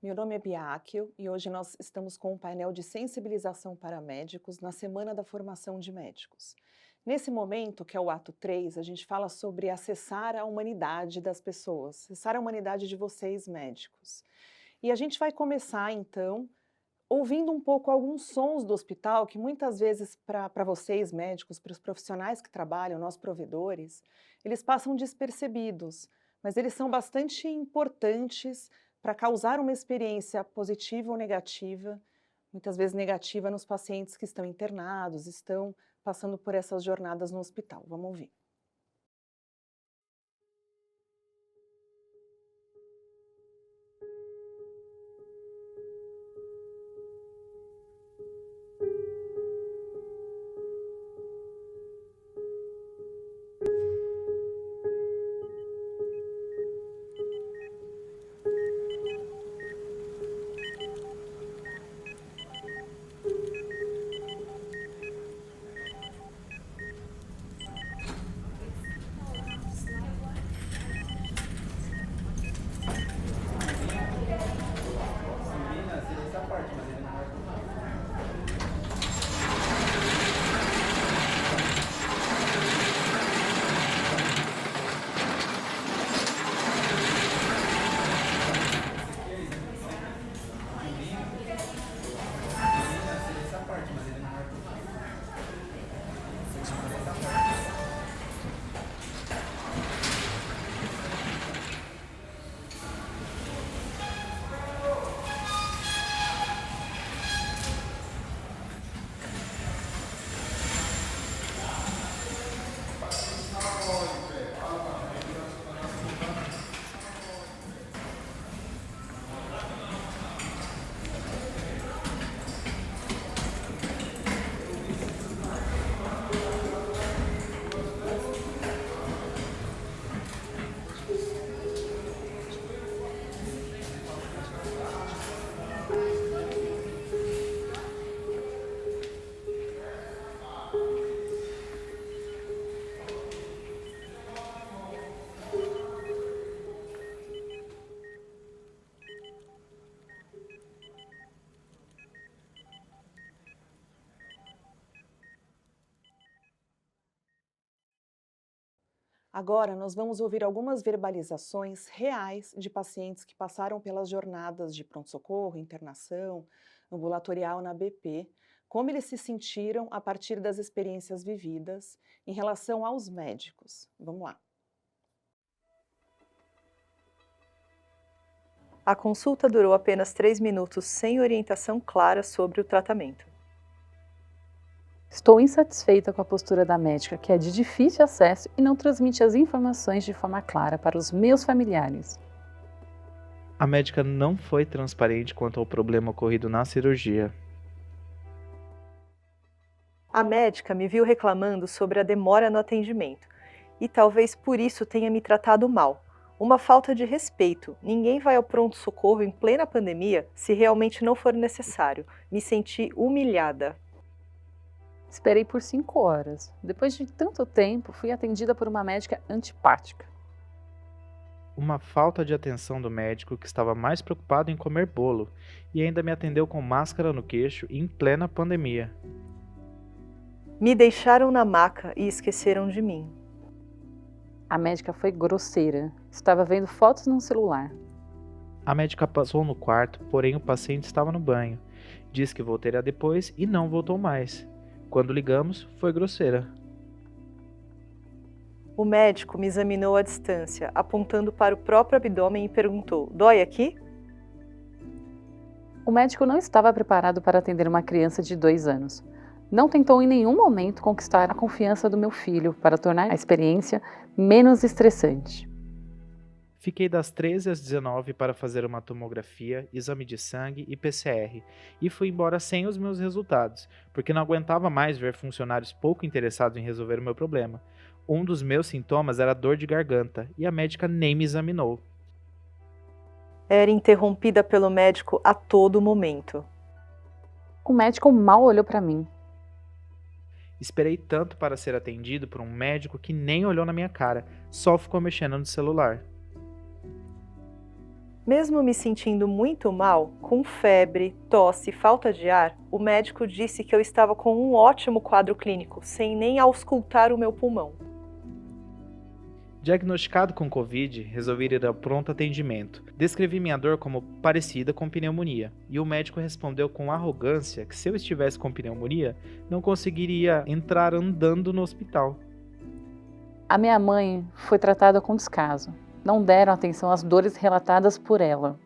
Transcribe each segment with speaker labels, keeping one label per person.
Speaker 1: Meu nome é Bia Akio e hoje nós estamos com um painel de sensibilização para médicos na Semana da Formação de Médicos. Nesse momento, que é o ato 3, a gente fala sobre acessar a humanidade das pessoas, acessar a humanidade de vocês, médicos. E a gente vai começar, então, ouvindo um pouco alguns sons do hospital que muitas vezes para vocês, médicos, para os profissionais que trabalham, nós provedores, eles passam despercebidos, mas eles são bastante importantes para causar uma experiência positiva ou negativa, muitas vezes negativa nos pacientes que estão internados, estão passando por essas jornadas no hospital. Vamos ouvir. Agora, nós vamos ouvir algumas verbalizações reais de pacientes que passaram pelas jornadas de pronto-socorro, internação, ambulatorial na BP, como eles se sentiram a partir das experiências vividas em relação aos médicos. Vamos lá.
Speaker 2: A consulta durou apenas 3 minutos sem orientação clara sobre o tratamento.
Speaker 3: Estou insatisfeita com a postura da médica, que é de difícil acesso e não transmite as informações de forma clara para os meus familiares.
Speaker 4: A médica não foi transparente quanto ao problema ocorrido na cirurgia.
Speaker 2: A médica me viu reclamando sobre a demora no atendimento e talvez por isso tenha me tratado mal. Uma falta de respeito. Ninguém vai ao pronto-socorro em plena pandemia se realmente não for necessário. Me senti humilhada.
Speaker 3: Esperei por 5 horas. Depois de tanto tempo, fui atendida por uma médica antipática.
Speaker 4: Uma falta de atenção do médico que estava mais preocupado em comer bolo e ainda me atendeu com máscara no queixo em plena pandemia.
Speaker 2: Me deixaram na maca e esqueceram de mim.
Speaker 3: A médica foi grosseira. Estava vendo fotos no celular.
Speaker 4: A médica passou no quarto, porém o paciente estava no banho. Disse que voltaria depois e não voltou mais. Quando ligamos, foi grosseira.
Speaker 2: O médico me examinou à distância, apontando para o próprio abdômen e perguntou: "Dói aqui?"
Speaker 3: O médico não estava preparado para atender uma criança de 2 anos. Não tentou em nenhum momento conquistar a confiança do meu filho para tornar a experiência menos estressante.
Speaker 4: Fiquei das 13 às 19 para fazer uma tomografia, exame de sangue e PCR, e fui embora sem os meus resultados, porque não aguentava mais ver funcionários pouco interessados em resolver o meu problema. Um dos meus sintomas era dor de garganta, e a médica nem me examinou.
Speaker 2: Era interrompida pelo médico a todo momento.
Speaker 3: O médico mal olhou para mim.
Speaker 4: Esperei tanto para ser atendido por um médico que nem olhou na minha cara, só ficou mexendo no celular.
Speaker 2: Mesmo me sentindo muito mal, com febre, tosse e falta de ar, o médico disse que eu estava com um ótimo quadro clínico, sem nem auscultar o meu pulmão.
Speaker 4: Diagnosticado com Covid, resolvi ir ao pronto atendimento. Descrevi minha dor como parecida com pneumonia, e o médico respondeu com arrogância que se eu estivesse com pneumonia, não conseguiria entrar andando no hospital.
Speaker 3: A minha mãe foi tratada com descaso. Não deram atenção às dores relatadas por ela.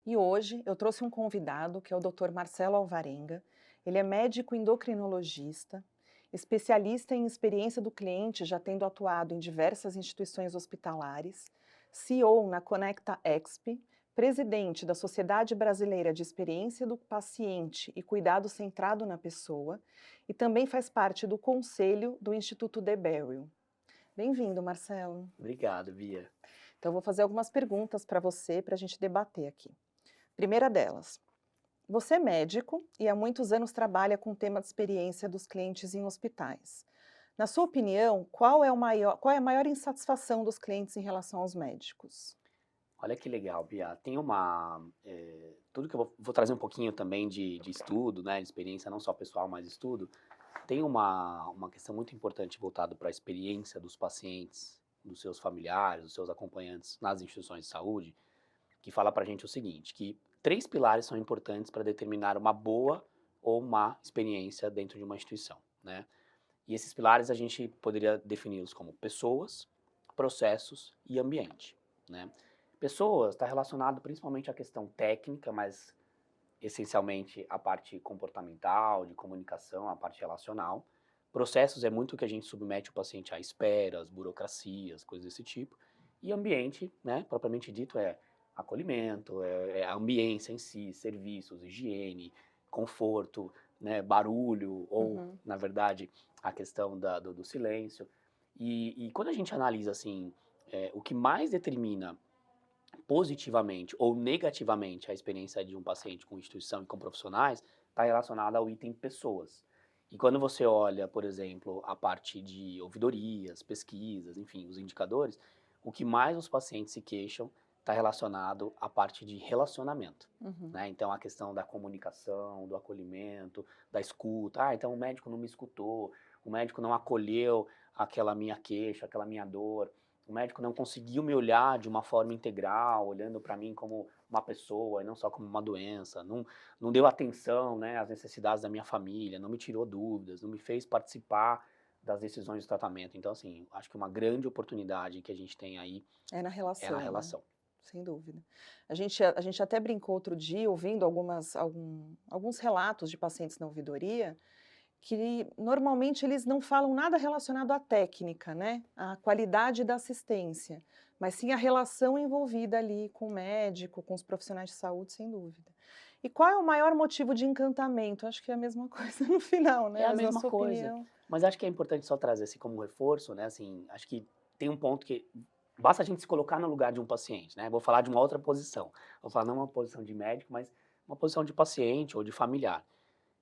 Speaker 1: E hoje eu trouxe um convidado que é o Dr. Marcelo Alvarenga. Ele é médico endocrinologista, especialista em experiência do cliente, já tendo atuado em diversas instituições hospitalares, CEO na Conecta Exp, presidente da Sociedade Brasileira de Experiência do Paciente e Cuidado Centrado na Pessoa, e também faz parte do conselho do Instituto The Beryl. Bem-vindo, Marcelo.
Speaker 5: Obrigado, Bia.
Speaker 1: Então, eu vou fazer algumas perguntas para você, para a gente debater aqui. Primeira delas, você é médico e há muitos anos trabalha com o tema de experiência dos clientes em hospitais. Na sua opinião, qual é a maior insatisfação dos clientes em relação aos médicos?
Speaker 5: Olha que legal, Bia. Tem tudo que eu vou trazer um pouquinho também de estudo, né, de experiência, não só pessoal, mas estudo. Tem uma questão muito importante voltada para a experiência dos pacientes, dos seus familiares, dos seus acompanhantes nas instituições de saúde, que fala para a gente o seguinte, que 3 pilares são importantes para determinar uma boa ou má experiência dentro de uma instituição, né? E esses pilares a gente poderia defini-los como pessoas, processos e ambiente, né? Pessoas está relacionado principalmente à questão técnica, mas essencialmente a parte comportamental, de comunicação, a parte relacional. Processos é muito o que a gente submete o paciente a esperas, burocracias, coisas desse tipo. E ambiente, né, propriamente dito, é acolhimento, é a ambiência em si, serviços, higiene, conforto, né, barulho, ou, na verdade, a questão do silêncio. E quando a gente analisa, assim, o que mais determina positivamente ou negativamente a experiência de um paciente com instituição e com profissionais, está relacionada ao item pessoas. E quando você olha, por exemplo, a parte de ouvidorias, pesquisas, enfim, os indicadores, o que mais os pacientes se queixam está relacionado à parte de relacionamento, né? Então, a questão da comunicação, do acolhimento, da escuta. Ah, então o médico não me escutou, o médico não acolheu aquela minha queixa, aquela minha dor. O médico não conseguiu me olhar de uma forma integral, olhando para mim como uma pessoa e não só como uma doença, não deu atenção, né, às necessidades da minha família, não me tirou dúvidas, não me fez participar das decisões de tratamento. Então, assim, acho que uma grande oportunidade que a gente tem aí
Speaker 1: é na relação.
Speaker 5: É na relação.
Speaker 1: Né? Sem dúvida. A gente até brincou outro dia, ouvindo alguns relatos de pacientes na ouvidoria, que normalmente eles não falam nada relacionado à técnica, né? À qualidade da assistência, mas sim a relação envolvida ali com o médico, com os profissionais de saúde, sem dúvida. E qual é o maior motivo de encantamento? Acho que é a mesma coisa no final, né?
Speaker 5: É a
Speaker 1: Mas
Speaker 5: mesma
Speaker 1: na sua
Speaker 5: coisa.
Speaker 1: opinião...
Speaker 5: Mas acho que é importante só trazer assim como reforço, né? Assim, acho que tem um ponto que basta a gente se colocar no lugar de um paciente, né? Vou falar de uma outra posição. Vou falar não uma posição de médico, mas uma posição de paciente ou de familiar.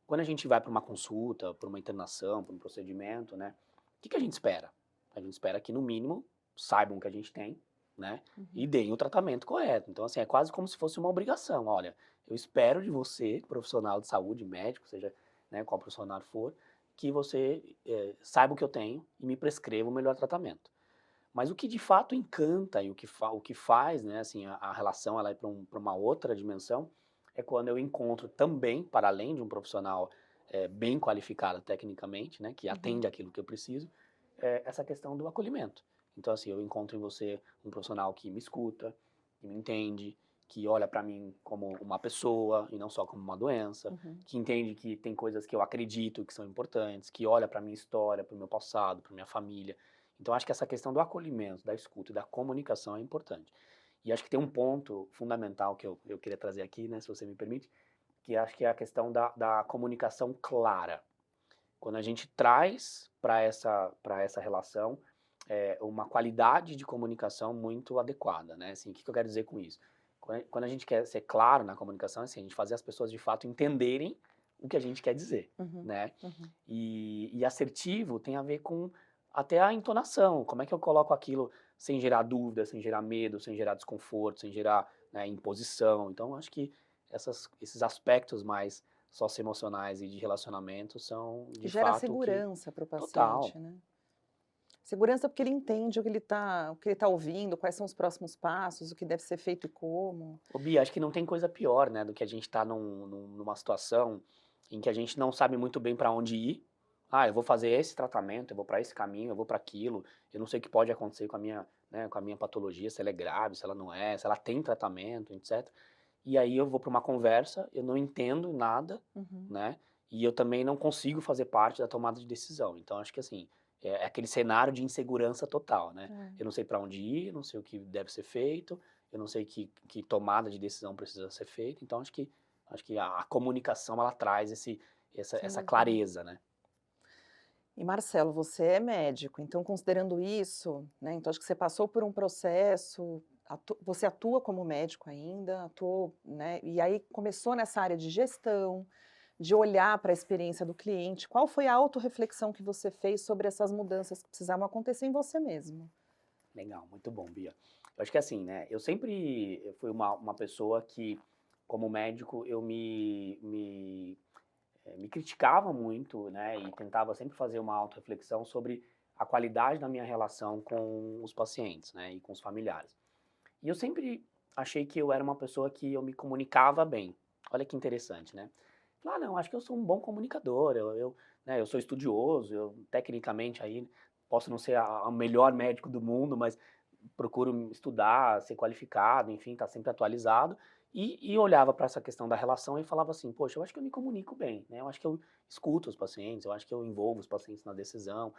Speaker 5: Quando a gente vai para uma consulta, para uma internação, para um procedimento, né? O que a gente espera? A gente espera que, no mínimo, saibam o que a gente tem, né? E deem o tratamento correto. Então, assim, é quase como se fosse uma obrigação. Olha, eu espero de você, profissional de saúde, médico, seja, né, qual profissional for, que você saiba o que eu tenho e me prescreva o melhor tratamento. Mas o que de fato encanta e o que faz, né, assim, a relação ela ir para uma outra dimensão é quando eu encontro também, para além de um profissional bem qualificado tecnicamente, né, que atende aquilo que eu preciso, essa questão do acolhimento. Então, assim, eu encontro em você um profissional que me escuta, que me entende, que olha para mim como uma pessoa e não só como uma doença, que entende que tem coisas que eu acredito que são importantes, que olha para minha história, para o meu passado, para minha família. Então, acho que essa questão do acolhimento, da escuta e da comunicação é importante. E acho que tem um ponto fundamental que eu queria trazer aqui, né, se você me permite, que acho que é a questão da comunicação clara. Quando a gente traz para essa relação uma qualidade de comunicação muito adequada, né? Assim, o que eu quero dizer com isso? Quando a gente quer ser claro na comunicação, assim, a gente fazer as pessoas de fato entenderem o que a gente quer dizer, né? E assertivo tem a ver com até a entonação. Como é que eu coloco aquilo sem gerar dúvida, sem gerar medo, sem gerar desconforto, sem gerar, né, imposição. Então, acho que esses aspectos mais socioemocionais e de relacionamento são,
Speaker 1: Que
Speaker 5: de
Speaker 1: gera
Speaker 5: fato, o que...
Speaker 1: segurança para o
Speaker 5: Total.
Speaker 1: paciente, né? Segurança porque ele entende o que ele tá ouvindo, quais são os próximos passos, o que deve ser feito e como.
Speaker 5: Ô, Bia, acho que não tem coisa pior, né, do que a gente estar numa situação em que a gente não sabe muito bem para onde ir. Ah, eu vou fazer esse tratamento, eu vou para esse caminho, eu vou para aquilo. Eu não sei o que pode acontecer com a minha, né, com a minha patologia, se ela é grave, se ela não é, se ela tem tratamento, etc. E aí eu vou para uma conversa, eu não entendo nada,
Speaker 1: Uhum.
Speaker 5: né? E eu também não consigo fazer parte da tomada de decisão. Então acho que assim, é aquele cenário de insegurança total, né?
Speaker 1: É.
Speaker 5: Eu não sei para onde ir, eu não sei o que deve ser feito, eu não sei que tomada de decisão precisa ser feita. Então acho que a comunicação ela traz
Speaker 1: Sem
Speaker 5: essa
Speaker 1: dúvida.
Speaker 5: clareza, né?
Speaker 1: E Marcelo, você é médico, então considerando isso, né, então acho que você passou por um processo, você atua como médico ainda, atuou, né, e aí começou nessa área de gestão, de olhar para a experiência do cliente. Qual foi a autorreflexão que você fez sobre essas mudanças que precisavam acontecer em você mesmo?
Speaker 5: Legal, muito bom, Bia. Eu acho que assim, né? Eu sempre fui uma pessoa que, como médico, eu me criticava muito, né? E tentava sempre fazer uma autorreflexão sobre a qualidade da minha relação com os pacientes, né? E com os familiares. E eu sempre achei que eu era uma pessoa que eu me comunicava bem. Olha que interessante, né? Ah, não, acho que eu sou um bom comunicador, né, eu sou estudioso, eu tecnicamente aí posso não ser o melhor médico do mundo, mas procuro estudar, ser qualificado, enfim, estar sempre atualizado. E olhava para essa questão da relação e falava assim, poxa, eu acho que eu me comunico bem, né? Eu acho que eu escuto os pacientes, eu acho que eu envolvo os pacientes na decisão.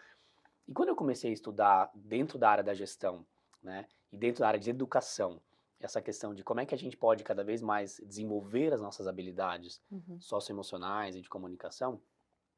Speaker 5: E quando eu comecei a estudar dentro da área da gestão, né, e dentro da área de educação, essa questão de como é que a gente pode cada vez mais desenvolver as nossas habilidades
Speaker 1: Uhum.
Speaker 5: socioemocionais e de comunicação,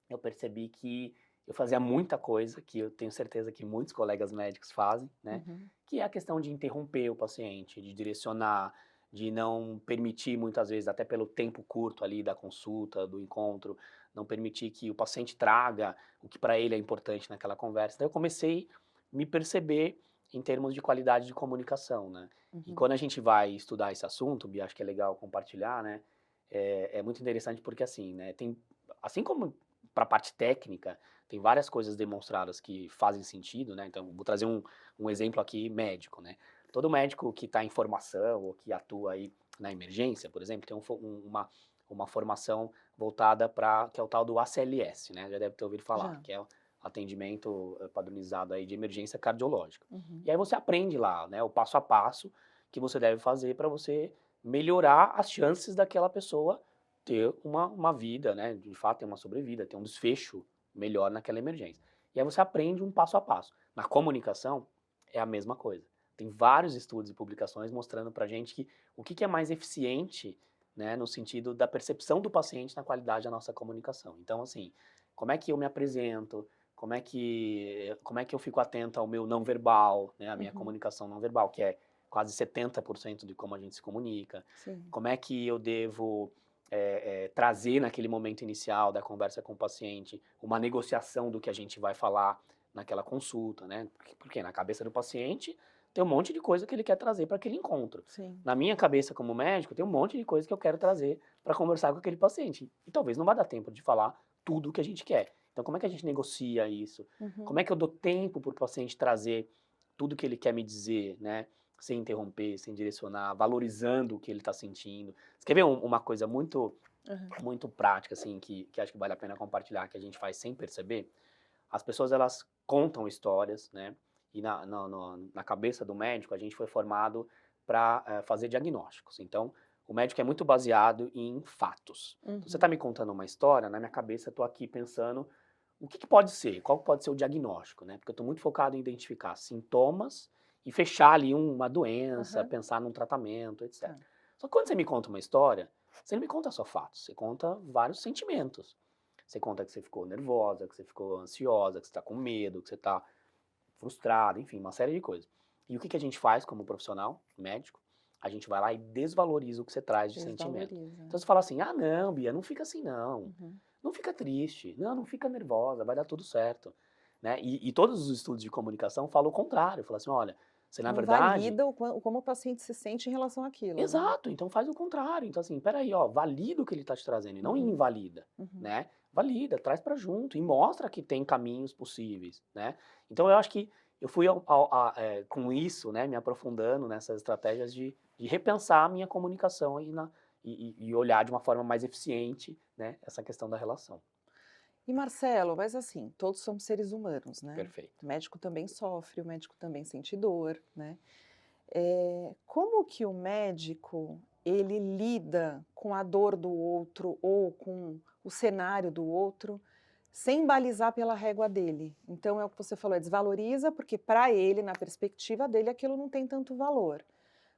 Speaker 5: eu percebi que eu fazia muita coisa que eu tenho certeza que muitos colegas médicos fazem, né?
Speaker 1: Uhum.
Speaker 5: Que é a questão de interromper o paciente, de direcionar, de não permitir muitas vezes, até pelo tempo curto ali da consulta, do encontro, não permitir que o paciente traga o que para ele é importante naquela conversa. Então eu comecei a me perceber em termos de qualidade de comunicação, né? E
Speaker 1: Uhum.
Speaker 5: quando a gente vai estudar esse assunto, Bia, acho que é legal compartilhar, né? É muito interessante porque assim, né? Assim como para a parte técnica, tem várias coisas demonstradas que fazem sentido, né? Então, vou trazer um exemplo aqui médico, né? Todo médico que está em formação ou que atua aí na emergência, por exemplo, tem uma formação voltada para, que é o tal do ACLS, né? Já deve ter ouvido falar,
Speaker 1: Já.
Speaker 5: que é o atendimento padronizado aí de emergência cardiológica.
Speaker 1: Uhum.
Speaker 5: E aí você aprende lá, né? O passo a passo que você deve fazer para você melhorar as chances daquela pessoa ter uma vida, né? De fato, ter uma sobrevida, ter um desfecho melhor naquela emergência. E aí você aprende um passo a passo. Na comunicação, é a mesma coisa. Tem vários estudos e publicações mostrando pra gente que o que é mais eficiente, né, no sentido da percepção do paciente na qualidade da nossa comunicação. Então, assim, como é que eu me apresento, como é que eu fico atento ao meu não verbal, né, a minha
Speaker 1: Uhum.
Speaker 5: comunicação não verbal, que é quase 70% de como a gente se comunica.
Speaker 1: Sim.
Speaker 5: Como é que eu devo trazer naquele momento inicial da conversa com o paciente uma negociação do que a gente vai falar naquela consulta, né? Porque na cabeça do paciente tem um monte de coisa que ele quer trazer para aquele encontro.
Speaker 1: Sim.
Speaker 5: Na minha cabeça como médico, tem um monte de coisa que eu quero trazer para conversar com aquele paciente. E talvez não vá dar tempo de falar tudo o que a gente quer. Então, como é que a gente negocia isso?
Speaker 1: Uhum.
Speaker 5: Como é que eu dou tempo para o paciente trazer tudo que ele quer me dizer, né? Sem interromper, sem direcionar, valorizando o que ele está sentindo. Você quer ver uma coisa muito,
Speaker 1: Uhum.
Speaker 5: muito prática, assim, que acho que vale a pena compartilhar, que a gente faz sem perceber? As pessoas, elas contam histórias, né? E na cabeça do médico, a gente foi formado para fazer diagnósticos. Então, o médico é muito baseado em fatos. Então, você está
Speaker 1: Uhum.
Speaker 5: me contando uma história, na minha cabeça, eu estou aqui pensando o que pode ser, qual pode ser o diagnóstico, né? Porque eu estou muito focado em identificar sintomas e fechar ali uma doença,
Speaker 1: Aham.
Speaker 5: pensar num tratamento, etc.
Speaker 1: Tá.
Speaker 5: Só que quando você me conta uma história, você não me conta só fatos, você conta vários sentimentos. Você conta que você ficou nervosa, que você ficou ansiosa, que você está com medo, que você está frustrado, enfim, uma série de coisas. E o que a gente faz como profissional, médico? A gente vai lá e desvaloriza o que você traz de sentimento.
Speaker 1: Desvaloriza.
Speaker 5: Então você fala assim, ah não, Bia, não fica assim não.
Speaker 1: Uhum.
Speaker 5: Não fica triste, não fica nervosa, vai dar tudo certo. né? E todos os estudos de comunicação falam o contrário, falam assim, olha, você na verdade...
Speaker 1: Invalida como o paciente se sente em relação àquilo, né?
Speaker 5: Exato, então faz o contrário. Então assim, peraí, ó, valida o que ele tá te trazendo e não invalida, né? Valida, traz pra junto e mostra que tem caminhos possíveis, né? Então eu acho que eu fui com isso, né, me aprofundando nessas estratégias de repensar a minha comunicação e olhar de uma forma mais eficiente, né, essa questão da relação.
Speaker 1: E Marcelo, mas assim, todos somos seres humanos, né?
Speaker 5: Perfeito.
Speaker 1: O médico também sofre, o médico também sente dor, né? Como que o médico, ele lida com a dor do outro ou com o cenário do outro, sem balizar pela régua dele? Então é o que você falou, desvaloriza porque para ele, na perspectiva dele, aquilo não tem tanto valor.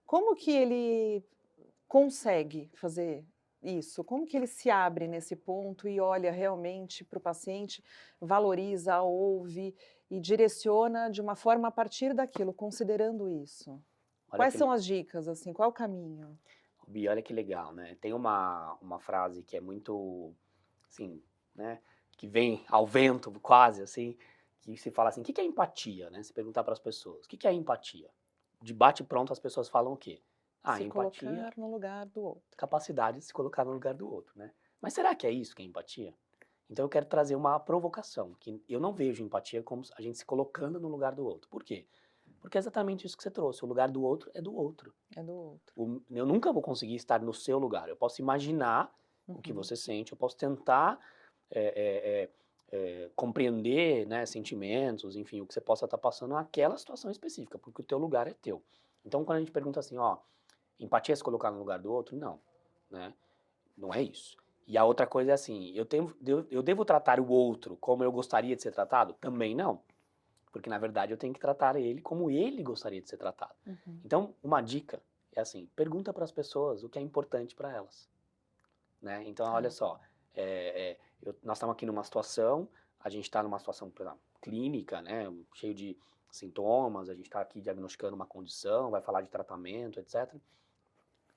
Speaker 1: Como que ele consegue fazer isso? Como que ele se abre nesse ponto e olha realmente para o paciente, valoriza, ouve e direciona de uma forma a partir daquilo, considerando isso?
Speaker 5: Olha
Speaker 1: Quais
Speaker 5: que,
Speaker 1: são as dicas, assim, qual é o caminho?
Speaker 5: Bi, olha que legal, né? Tem uma frase que é muito, assim, né, que vem ao vento quase, assim, que se fala assim, o que que é empatia, né? Se perguntar para as pessoas, o que que é empatia? De bate pronto as pessoas falam o quê? Ah,
Speaker 1: Se
Speaker 5: empatia,
Speaker 1: colocar no lugar do outro.
Speaker 5: capacidade de se colocar no lugar do outro, né? Mas será que é isso que é empatia? Então eu quero trazer uma provocação, que eu não vejo empatia como a gente se colocando no lugar do outro. Por quê? Porque é exatamente isso que você trouxe, o lugar do outro é do outro.
Speaker 1: É do outro.
Speaker 5: Eu nunca vou conseguir estar no seu lugar, eu posso imaginar o que você sente, eu posso tentar compreender, né, sentimentos, enfim, o que você possa estar passando naquela situação específica, porque o teu lugar é teu. Então quando a gente pergunta assim, ó, empatia é se colocar no lugar do outro? Não, né? Não é isso. E a outra coisa é assim, eu devo tratar o outro como eu gostaria de ser tratado? Também não. Porque, na verdade, eu tenho que tratar ele como ele gostaria de ser tratado. Então, uma dica é assim, pergunta para as pessoas o que é importante para elas. Né? Então, olha só, nós estamos aqui numa situação, a gente está numa situação, por exemplo, clínica, né, cheio de sintomas, a gente está aqui diagnosticando uma condição, vai falar de tratamento, etc.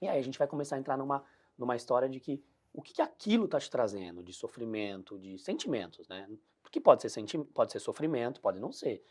Speaker 5: E aí a gente vai começar a entrar numa história de que o que aquilo está te trazendo de sofrimento, de sentimentos, né? Porque pode ser sofrimento, pode não ser.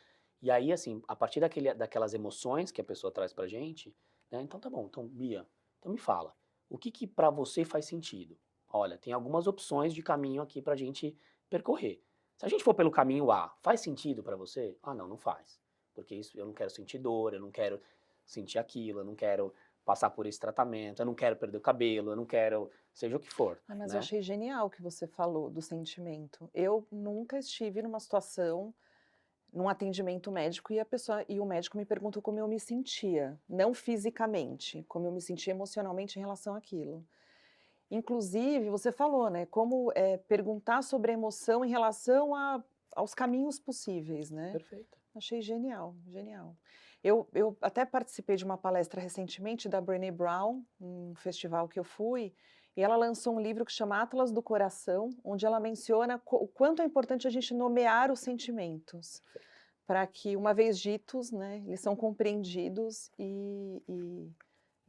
Speaker 5: E aí, assim, a partir daquelas emoções que a pessoa traz pra gente, né? Então tá bom, então Bia, então me fala, o que pra você faz sentido? Olha, tem algumas opções de caminho aqui pra gente percorrer. Se a gente for pelo caminho A, faz sentido pra você? Ah, não, não faz. Porque isso, eu não quero sentir dor, eu não quero sentir aquilo, eu não quero passar por esse tratamento, eu não quero perder o cabelo, eu não quero, seja o que for.
Speaker 1: Mas
Speaker 5: né?
Speaker 1: eu achei genial o que você falou do sentimento. Eu nunca estive numa situação, num atendimento médico e o médico me perguntou como eu me sentia, não fisicamente, como eu me sentia emocionalmente em relação àquilo. Inclusive, você falou, né, como perguntar sobre a emoção em relação aos caminhos possíveis, né?
Speaker 5: Perfeito.
Speaker 1: Achei genial, genial. Eu até participei de uma palestra recentemente da Brené Brown, um festival que eu fui, e ela lançou um livro que chama Atlas do Coração, onde ela menciona o quanto é importante a gente nomear os sentimentos, para que, uma vez ditos, né, eles são compreendidos e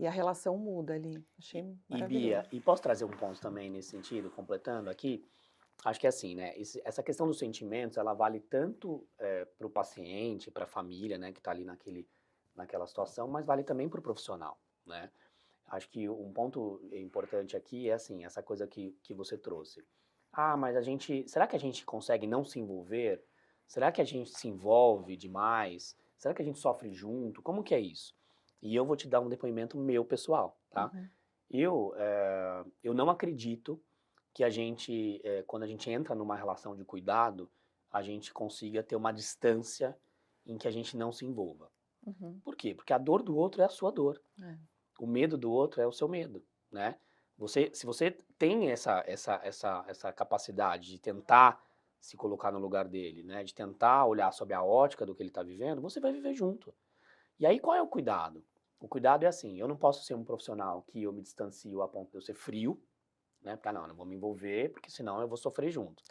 Speaker 1: a relação muda ali. Achei maravilhoso.
Speaker 5: E Bia, e posso trazer um ponto também nesse sentido, completando aqui? Acho que é assim, né? Essa questão dos sentimentos, ela vale tanto para o paciente, para a família, né, que está ali naquela situação, mas vale também para o profissional, né? Acho que um ponto importante aqui é assim, essa coisa que você trouxe. Ah, mas será que a gente consegue não se envolver? Será que a gente se envolve demais? Será que a gente sofre junto? Como que é isso? E eu vou te dar um depoimento meu pessoal, tá? Eu não acredito que a gente, quando a gente entra numa relação de cuidado, a gente consiga ter uma distância em que a gente não se envolva. Por quê? Porque a dor do outro é a sua dor. O medo do outro é o seu medo, né? Se você tem essa capacidade de tentar se colocar no lugar dele, né? De tentar olhar sob a ótica do que ele está vivendo, você vai viver junto. E aí qual é o cuidado? O cuidado é assim, eu não posso ser um profissional que eu me distancio a ponto de eu ser frio, né? Porque, não vou me envolver, porque senão eu vou sofrer junto.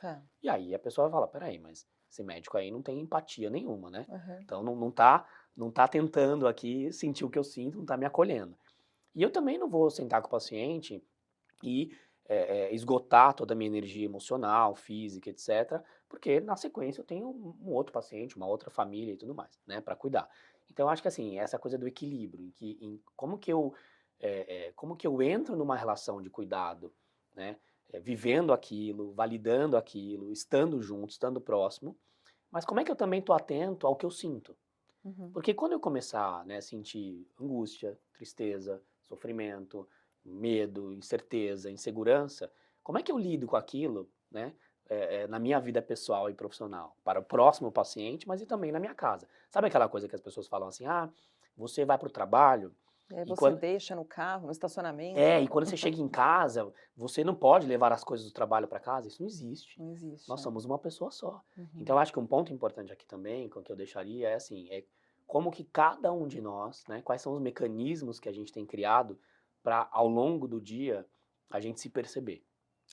Speaker 5: E aí a pessoa vai falar, peraí, mas esse médico aí não tem empatia nenhuma, né? Então não tá tentando aqui sentir o que eu sinto, não tá me acolhendo. E eu também não vou sentar com o paciente e esgotar toda a minha energia emocional, física, etc. Porque na sequência eu tenho um outro paciente, uma outra família e tudo mais, né, para cuidar. Então eu acho que assim, essa coisa do equilíbrio, como que eu entro numa relação de cuidado, né, vivendo aquilo, validando aquilo, estando junto, estando próximo, mas como é que eu também estou atento ao que eu sinto?
Speaker 1: Uhum.
Speaker 5: Porque quando eu começar, né, a sentir angústia, tristeza, sofrimento, medo, incerteza, insegurança, como é que eu lido com aquilo, né, na minha vida pessoal e profissional, para o próximo paciente, mas e também na minha casa? Sabe aquela coisa que as pessoas falam assim, ah, você vai para o trabalho
Speaker 1: E aí
Speaker 5: e
Speaker 1: você
Speaker 5: quando,
Speaker 1: deixa no carro, no estacionamento,
Speaker 5: e quando você chega em casa, você não pode levar as coisas do trabalho para casa? Isso não existe.
Speaker 1: não existe.
Speaker 5: Nós somos uma pessoa só.
Speaker 1: Uhum.
Speaker 5: Então, eu acho que um ponto importante aqui também, com que eu deixaria, é assim, como que cada um de nós, né, quais são os mecanismos que a gente tem criado para, ao longo do dia, a gente se perceber,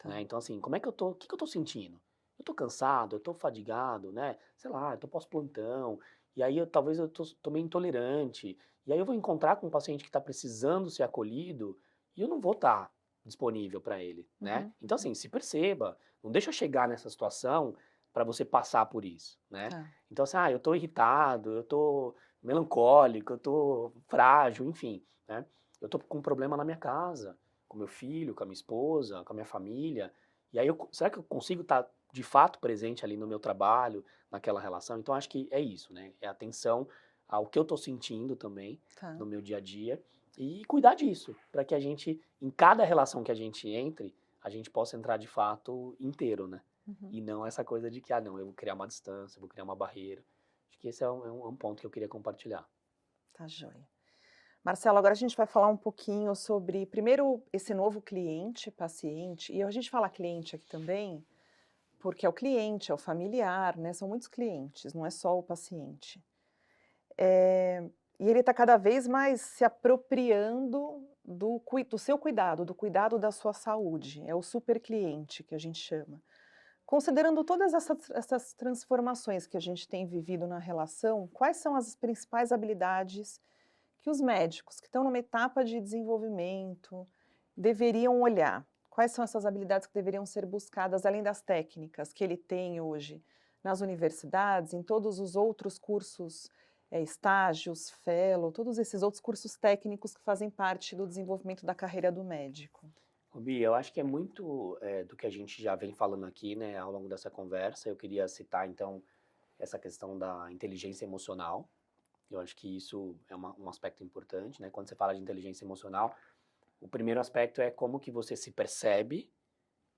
Speaker 1: Tá.
Speaker 5: né? Então, assim, como é que eu tô, o que que eu tô sentindo? Eu tô cansado, eu tô fadigado, né? Sei lá, eu tô pós-plantão, e aí talvez eu tô meio intolerante, e aí eu vou encontrar com um paciente que está precisando ser acolhido, e eu não vou estar disponível para ele, né?
Speaker 1: Uhum.
Speaker 5: Então, assim, se perceba, não deixa eu chegar nessa situação para você passar por isso, né?
Speaker 1: Tá.
Speaker 5: Então, assim, eu tô irritado, eu tô melancólico, eu tô frágil, enfim, né? Eu tô com um problema na minha casa, com meu filho, com a minha esposa, com a minha família, e aí será que eu consigo estar de fato presente ali no meu trabalho, naquela relação? Então, acho que é isso, né? É atenção ao que eu tô sentindo também
Speaker 1: Tá.
Speaker 5: no meu dia a dia e cuidar disso, para que a gente, em cada relação que a gente entre, a gente possa entrar de fato inteiro, né?
Speaker 1: Uhum.
Speaker 5: E não essa coisa de que, não, eu vou criar uma distância, eu vou criar uma barreira. Acho que esse é um ponto que eu queria compartilhar.
Speaker 1: Tá joia. Marcelo, agora a gente vai falar um pouquinho sobre, primeiro, esse novo cliente, paciente, e a gente fala cliente aqui também, porque é o cliente, é o familiar, né? São muitos clientes, não é só o paciente. E ele está cada vez mais se apropriando do seu cuidado, do cuidado da sua saúde. É o super cliente que a gente chama. Considerando todas essas transformações que a gente tem vivido na relação, quais são as principais habilidades que os médicos que estão numa etapa de desenvolvimento deveriam olhar? Quais são essas habilidades que deveriam ser buscadas, além das técnicas que ele tem hoje nas universidades, em todos os outros cursos, estágios, fellow, todos esses outros cursos técnicos que fazem parte do desenvolvimento da carreira do médico?
Speaker 5: Ô, Bia, eu acho que é muito do que a gente já vem falando aqui, né, ao longo dessa conversa. Eu queria citar, então, essa questão da inteligência emocional. Eu acho que isso é um aspecto importante, né? Quando você fala de inteligência emocional, o primeiro aspecto é como que você se percebe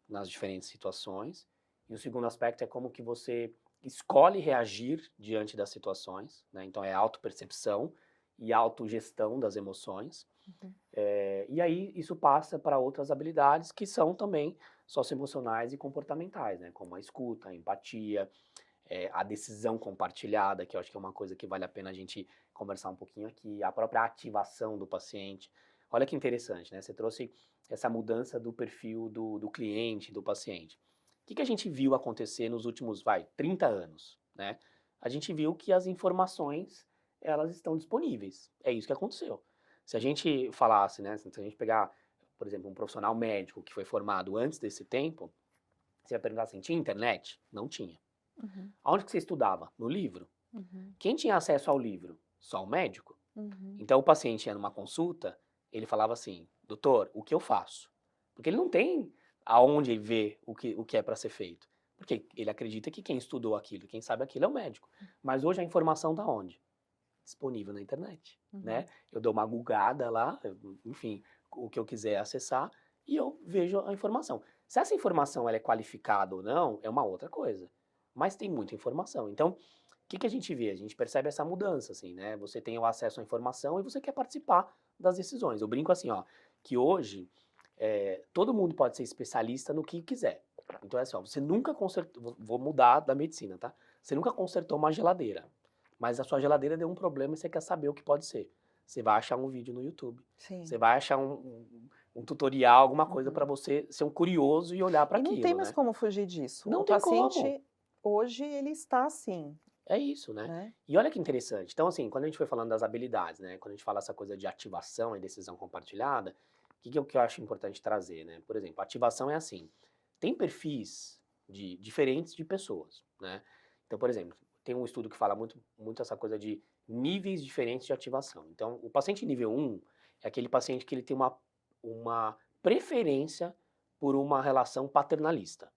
Speaker 5: nas diferentes situações. E o segundo aspecto é como que você escolhe reagir diante das situações, né? Então é autopercepção e autogestão das emoções.
Speaker 1: Uhum.
Speaker 5: E aí isso passa para outras habilidades que são também socioemocionais e comportamentais, né? Como a escuta, a empatia, a decisão compartilhada, que eu acho que é uma coisa que vale a pena a gente conversar um pouquinho aqui, a própria ativação do paciente. Olha que interessante, né? Você trouxe essa mudança do perfil do cliente, do paciente. O que a gente viu acontecer nos últimos, 30 anos, né? A gente viu que as informações, elas estão disponíveis. É isso que aconteceu. Se a gente falasse, né? Se a gente pegar, por exemplo, um profissional médico que foi formado antes desse tempo, você ia perguntar assim, tinha internet? Não tinha.
Speaker 1: Uhum.
Speaker 5: Aonde que você estudava? No livro.
Speaker 1: Uhum.
Speaker 5: Quem tinha acesso ao livro? Só o médico.
Speaker 1: Uhum.
Speaker 5: Então o paciente ia numa consulta, ele falava assim, doutor, o que eu faço? Porque ele não tem aonde ver o que é para ser feito. Porque ele acredita que quem estudou aquilo, quem sabe aquilo é o médico. Mas hoje a informação tá onde? Disponível na internet, né? Eu dou uma googada lá, enfim, o que eu quiser acessar, e eu vejo a informação. Se essa informação ela é qualificada ou não, é uma outra coisa. Mas tem muita informação. Então, o que a gente vê? A gente percebe essa mudança, assim, né? Você tem o acesso à informação e você quer participar das decisões. Eu brinco assim, ó, que hoje todo mundo pode ser especialista no que quiser. Então é assim, ó, você nunca consertou, vou mudar da medicina, tá? Você nunca consertou uma geladeira, mas a sua geladeira deu um problema e você quer saber o que pode ser. Você vai achar um vídeo no YouTube.
Speaker 1: Sim.
Speaker 5: Você vai achar um tutorial, alguma coisa
Speaker 1: Uhum.
Speaker 5: para você ser um curioso e olhar para
Speaker 1: E não
Speaker 5: aquilo,
Speaker 1: tem mais
Speaker 5: né?
Speaker 1: como fugir disso.
Speaker 5: Não
Speaker 1: O
Speaker 5: tem como.
Speaker 1: paciente, hoje, ele está assim,
Speaker 5: É isso, né?
Speaker 1: né?
Speaker 5: E olha que interessante. Então, assim, quando a gente foi falando das habilidades, né? Quando a gente fala essa coisa de ativação e decisão compartilhada, que eu acho importante trazer, né? Por exemplo, ativação é assim, tem perfis diferentes de pessoas, né? Então, por exemplo, tem um estudo que fala muito essa coisa de níveis diferentes de ativação. Então, o paciente nível 1 é aquele paciente que ele tem uma preferência por uma relação paternalista.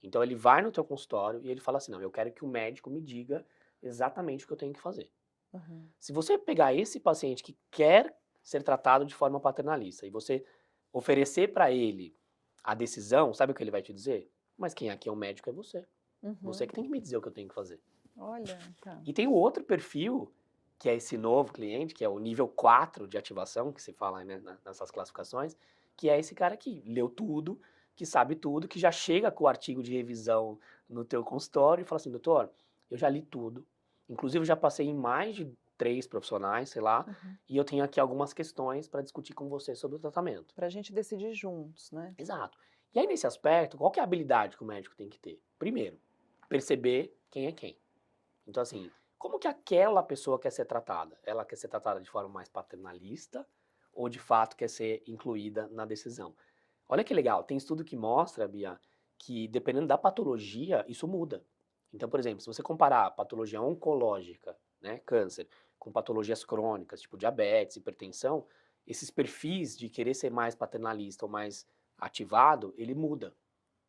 Speaker 5: Então, ele vai no teu consultório e ele fala assim, não, eu quero que o médico me diga exatamente o que eu tenho que fazer.
Speaker 1: Uhum.
Speaker 5: Se você pegar esse paciente que quer ser tratado de forma paternalista e você oferecer para ele a decisão, sabe o que ele vai te dizer? Mas quem aqui é o médico é você.
Speaker 1: Uhum.
Speaker 5: Você que tem que me dizer o que eu tenho que fazer.
Speaker 1: Olha, tá.
Speaker 5: E tem o outro perfil, que é esse novo cliente, que é o nível 4 de ativação, que se fala, né, nessas classificações, que é esse cara que leu tudo, que sabe tudo, que já chega com o artigo de revisão no teu consultório e fala assim, doutor, eu já li tudo, inclusive eu já passei em mais de 3 profissionais, sei lá,
Speaker 1: Uhum.
Speaker 5: e eu tenho aqui algumas questões para discutir com você sobre o tratamento.
Speaker 1: Pra gente decidir juntos, né?
Speaker 5: Exato. E aí, nesse aspecto, qual que é a habilidade que o médico tem que ter? Primeiro, perceber quem é quem. Então, assim, como que aquela pessoa quer ser tratada? Ela quer ser tratada de forma mais paternalista ou, de fato, quer ser incluída na decisão? Olha que legal, tem estudo que mostra, Bia, que dependendo da patologia, isso muda. Então, por exemplo, se você comparar patologia oncológica, né, câncer, com patologias crônicas, tipo diabetes, hipertensão, esses perfis de querer ser mais paternalista ou mais ativado, ele muda.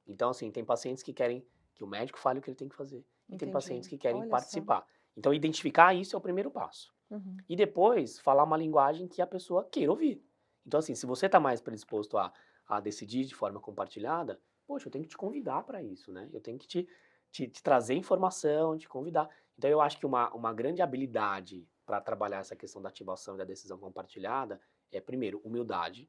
Speaker 5: Então, assim, tem pacientes que querem que o médico fale o que ele tem que fazer. E tem pacientes
Speaker 1: Entendi.
Speaker 5: que querem
Speaker 1: Olha só.
Speaker 5: participar. Então, identificar isso é o primeiro passo.
Speaker 1: Uhum.
Speaker 5: E depois, falar uma linguagem que a pessoa queira ouvir. Então, assim, se você está mais predisposto a decidir de forma compartilhada, poxa, eu tenho que te convidar para isso, né? Eu tenho que te trazer informação, te convidar. Então, eu acho que uma grande habilidade para trabalhar essa questão da ativação e da decisão compartilhada é, primeiro, humildade.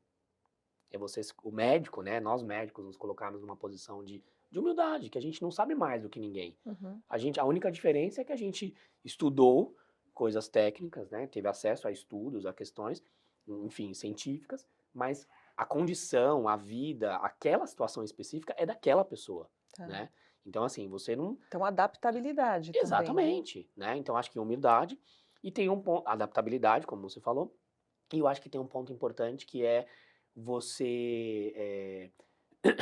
Speaker 5: É você, o médico, né? Nós médicos nos colocarmos numa posição de humildade, que a gente não sabe mais do que ninguém.
Speaker 1: Uhum.
Speaker 5: A única diferença é que a gente estudou coisas técnicas, né? Teve acesso a estudos, a questões, enfim, científicas, mas a condição, a vida, aquela situação específica é daquela pessoa,
Speaker 1: Tá.
Speaker 5: né? Então, assim, você não.
Speaker 1: Então, adaptabilidade também, né?
Speaker 5: Exatamente, né? Então, acho que humildade e tem um ponto, adaptabilidade, como você falou, e eu acho que tem um ponto importante que é você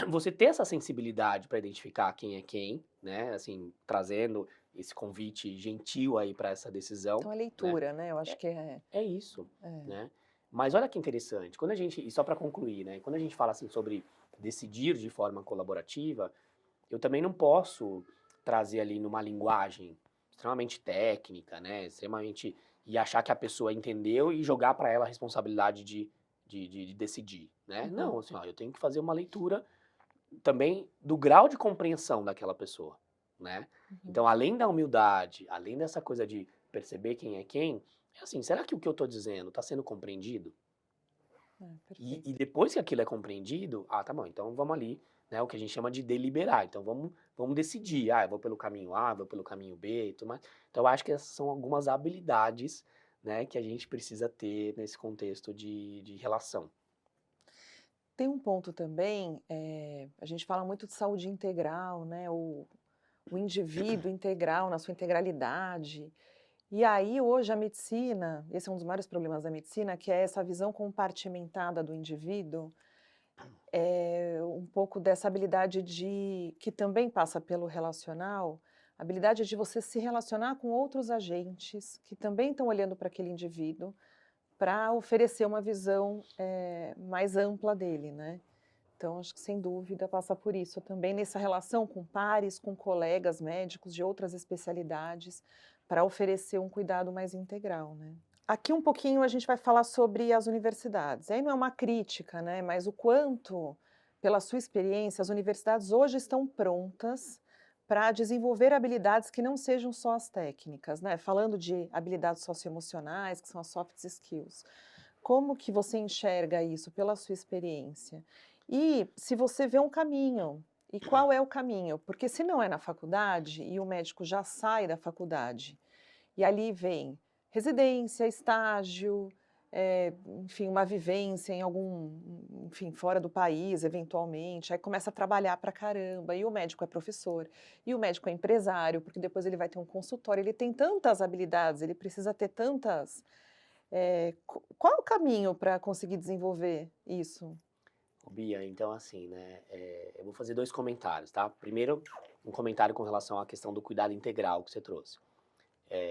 Speaker 5: você ter essa sensibilidade para identificar quem é quem, né? Assim, trazendo esse convite gentil aí para essa decisão,
Speaker 1: Então, a
Speaker 5: né?
Speaker 1: leitura, né? Eu acho que é...
Speaker 5: É isso,
Speaker 1: é.
Speaker 5: né? Mas olha que interessante, quando a gente, e só para concluir, né? Quando a gente fala assim sobre decidir de forma colaborativa, eu também não posso trazer ali numa linguagem extremamente técnica, né? Extremamente e achar que a pessoa entendeu e jogar para ela a responsabilidade de decidir, né?
Speaker 1: Uhum.
Speaker 5: Não, assim, ó, eu tenho que fazer uma leitura também do grau de compreensão daquela pessoa, né?
Speaker 1: Uhum.
Speaker 5: Então, além da humildade, além dessa coisa de perceber quem é quem, é assim, será que o que eu estou dizendo está sendo compreendido?
Speaker 1: Perfeito.
Speaker 5: E depois que aquilo é compreendido, tá bom, então vamos ali, né, o que a gente chama de deliberar. Então vamos decidir, eu vou pelo caminho A, vou pelo caminho B e tudo mais. Então eu acho que essas são algumas habilidades, né, que a gente precisa ter nesse contexto de relação.
Speaker 1: Tem um ponto também, a gente fala muito de saúde integral, né? O indivíduo integral na sua integralidade. E aí, hoje, a medicina, esse é um dos maiores problemas da medicina, que é essa visão compartimentada do indivíduo, um pouco dessa habilidade que também passa pelo relacional, a habilidade de você se relacionar com outros agentes que também estão olhando para aquele indivíduo, para oferecer uma visão mais ampla dele, né? Então, acho que sem dúvida passa por isso também, nessa relação com pares, com colegas médicos de outras especialidades, para oferecer um cuidado mais integral, né? Aqui um pouquinho a gente vai falar sobre as universidades. Aí não é uma crítica, né? Mas o quanto, pela sua experiência, as universidades hoje estão prontas para desenvolver habilidades que não sejam só as técnicas, né? Falando de habilidades socioemocionais, que são as soft skills. Como que você enxerga isso pela sua experiência? E se você vê um caminho, e qual é o caminho? Porque se não é na faculdade, e o médico já sai da faculdade, e ali vem residência, estágio, enfim, uma vivência em enfim, fora do país, eventualmente, aí começa a trabalhar pra caramba, e o médico é professor, e o médico é empresário, porque depois ele vai ter um consultório, ele tem tantas habilidades, ele precisa ter tantas... qual é o caminho para conseguir desenvolver isso?
Speaker 5: Ô, Bia, então assim, né, eu vou fazer 2 comentários, tá? Primeiro, um comentário com relação à questão do cuidado integral que você trouxe.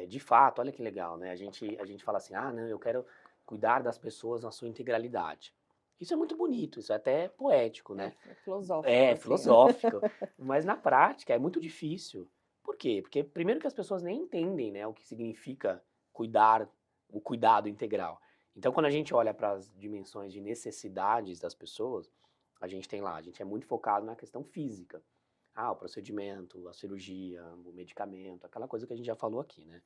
Speaker 5: De fato, olha que legal, né? A gente fala assim, ah, não, eu quero cuidar das pessoas na sua integralidade. Isso é muito bonito, isso é até poético, né?
Speaker 1: É filosófico,
Speaker 5: É,
Speaker 1: assim.
Speaker 5: filosófico, mas na prática é muito difícil. Por quê? Porque primeiro que as pessoas nem entendem, né, o que significa cuidar, o cuidado integral. Então, quando a gente olha para as dimensões de necessidades das pessoas, a gente tem lá, a gente é muito focado na questão física. Ah, o procedimento, a cirurgia, o medicamento, aquela coisa que a gente já falou aqui, né?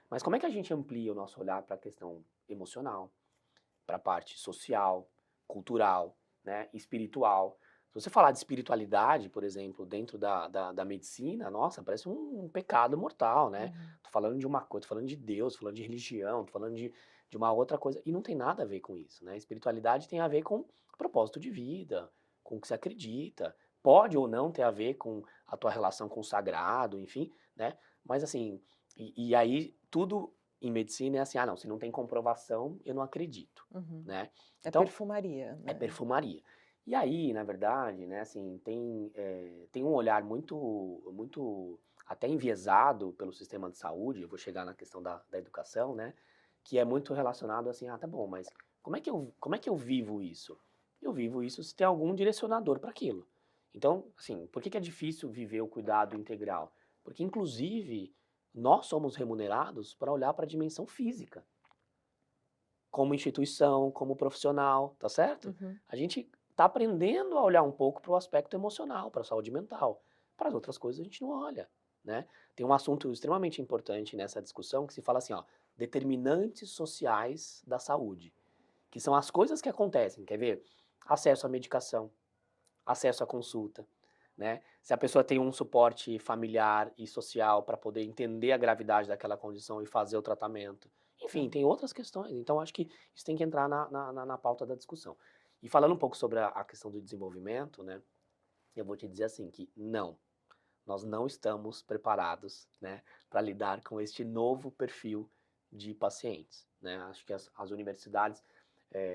Speaker 5: Mas como é que a gente amplia o nosso olhar para a questão emocional, para a parte social, cultural, né, espiritual? Se você falar de espiritualidade, por exemplo, dentro da medicina, nossa, parece um pecado mortal, né?
Speaker 1: Uhum.
Speaker 5: Tô falando de uma coisa, tô falando de Deus, tô falando de religião, tô falando de uma outra coisa, e não tem nada a ver com isso, né? Espiritualidade tem a ver com propósito de vida, com o que você acredita, pode ou não ter a ver com a tua relação com o sagrado, enfim, né? Mas assim, e aí tudo em medicina é assim, ah não, se não tem comprovação, eu não acredito,
Speaker 1: Uhum.
Speaker 5: né?
Speaker 1: É
Speaker 5: Então,
Speaker 1: perfumaria,
Speaker 5: é
Speaker 1: né?
Speaker 5: perfumaria. E aí, na verdade, né, assim, tem um olhar muito até enviesado pelo sistema de saúde, eu vou chegar na questão da educação, né, que é muito relacionado assim, ah, tá bom, mas como é que eu vivo isso? Eu vivo isso se tem algum direcionador para aquilo. Então, assim, por que que é difícil viver o cuidado integral? Porque, inclusive, nós somos remunerados para olhar para a dimensão física como instituição, como profissional, tá certo?
Speaker 1: Uhum.
Speaker 5: A gente tá aprendendo a olhar um pouco para o aspecto emocional, para a saúde mental. Para as outras coisas a gente não olha, né? Tem um assunto extremamente importante nessa discussão que se fala assim, ó, determinantes sociais da saúde, que são as coisas que acontecem, quer ver? Acesso à medicação, acesso à consulta, né? Se a pessoa tem um suporte familiar e social para poder entender a gravidade daquela condição e fazer o tratamento.
Speaker 1: Tá.
Speaker 5: Enfim, tem outras questões. Então, acho que isso tem que entrar na pauta da discussão. E falando um pouco sobre a questão do desenvolvimento, né? Eu vou te dizer assim, que não, nós não estamos preparados, né, para lidar com este novo perfil de pacientes, né? Acho que as universidades,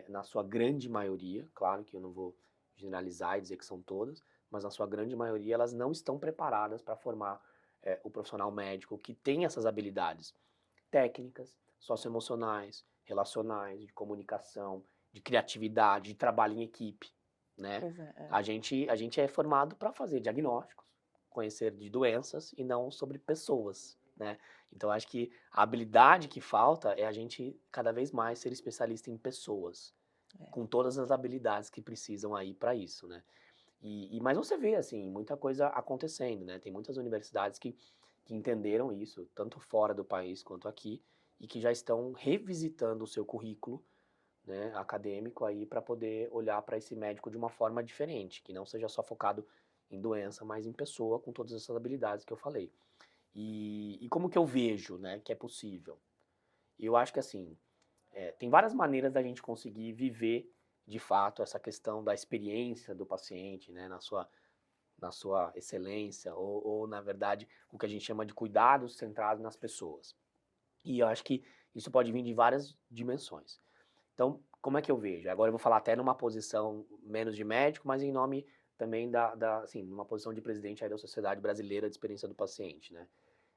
Speaker 5: na sua grande maioria, claro que eu não vou generalizar e dizer que são todas, mas na sua grande maioria elas não estão preparadas para formar o profissional médico que tem essas habilidades técnicas, socioemocionais, relacionais, de comunicação, de criatividade, de trabalho em equipe, né?
Speaker 1: Pois é.
Speaker 5: A gente é formado para fazer diagnósticos, conhecer de doenças e não sobre pessoas, né? Então acho que a habilidade que falta é a gente cada vez mais ser especialista em pessoas,
Speaker 1: É.
Speaker 5: com todas as habilidades que precisam aí para isso, né? Mas você vê assim muita coisa acontecendo, né? Tem muitas universidades que entenderam isso, tanto fora do país quanto aqui, e que já estão revisitando o seu currículo, né, acadêmico aí para poder olhar para esse médico de uma forma diferente, que não seja só focado em doença, mas em pessoa com todas essas habilidades que eu falei. E como que eu vejo, né, que é possível? Eu acho que assim, tem várias maneiras da gente conseguir viver de fato essa questão da experiência do paciente, né, na sua excelência, ou na verdade, o que a gente chama de cuidados centrados nas pessoas. E eu acho que isso pode vir de várias dimensões. Então, como é que eu vejo? Agora eu vou falar até numa posição menos de médico, mas em nome também assim, numa posição de presidente aí da Sociedade Brasileira de Experiência do Paciente, né?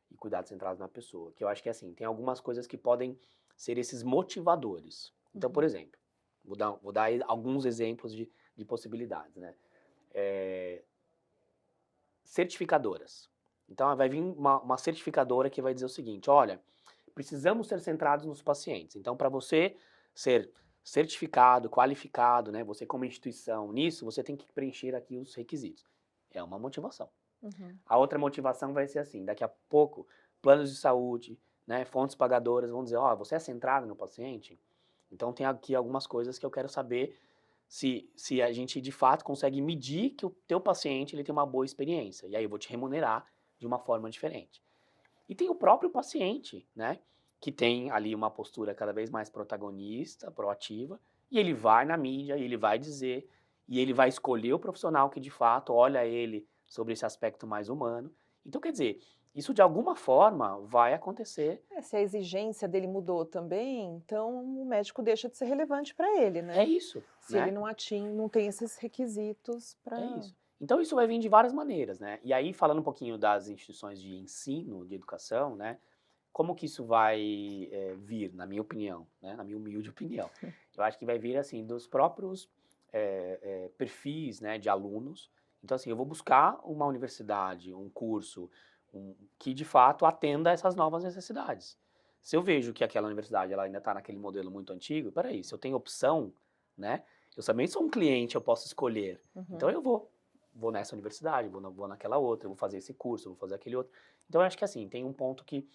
Speaker 5: E cuidados centrados na pessoa. Que eu acho que assim, tem algumas coisas que podem ser esses motivadores. Então, por
Speaker 1: Uhum.
Speaker 5: exemplo, vou dar aí alguns exemplos de possibilidades, né? Certificadoras. Então, vai vir uma certificadora que vai dizer o seguinte: olha, precisamos ser centrados nos pacientes. Então, para você ser certificado, qualificado, né, você como instituição nisso, você tem que preencher aqui os requisitos. É uma motivação.
Speaker 1: Uhum.
Speaker 5: A outra motivação vai ser assim: daqui a pouco, planos de saúde, né, fontes pagadoras vão dizer: ó, você é centrado no paciente? Então, tem aqui algumas coisas que eu quero saber se a gente de fato consegue medir que o teu paciente ele tem uma boa experiência. E aí eu vou te remunerar de uma forma diferente. E tem o próprio paciente, né? Que tem ali uma postura cada vez mais protagonista, proativa, e ele vai na mídia, e ele vai dizer, e ele vai escolher o profissional que de fato olha ele sobre esse aspecto mais humano. Então, quer dizer, Isso de alguma forma vai acontecer.
Speaker 1: Se a exigência dele mudou também, então o médico deixa de ser relevante para ele,
Speaker 5: É
Speaker 1: né?
Speaker 5: isso,
Speaker 1: Se ele
Speaker 5: né?
Speaker 1: não tem esses requisitos
Speaker 5: É
Speaker 1: para...
Speaker 5: isso. Então isso vai vir de várias maneiras, né? E aí, falando um pouquinho das instituições de ensino, de educação, né? Como que isso vai vir, na minha opinião, né? Na minha humilde opinião? Eu acho que vai vir, assim, dos próprios perfis, né, de alunos. Então, assim, eu vou buscar uma universidade, um curso, que de fato atenda a essas novas necessidades. Se eu vejo que aquela universidade ela ainda está naquele modelo muito antigo, peraí, se eu tenho opção, né? Eu também sou um cliente, eu posso escolher. Então eu vou nessa universidade, vou naquela outra, eu vou fazer esse curso, eu vou fazer aquele outro. Então eu acho que assim, tem um ponto que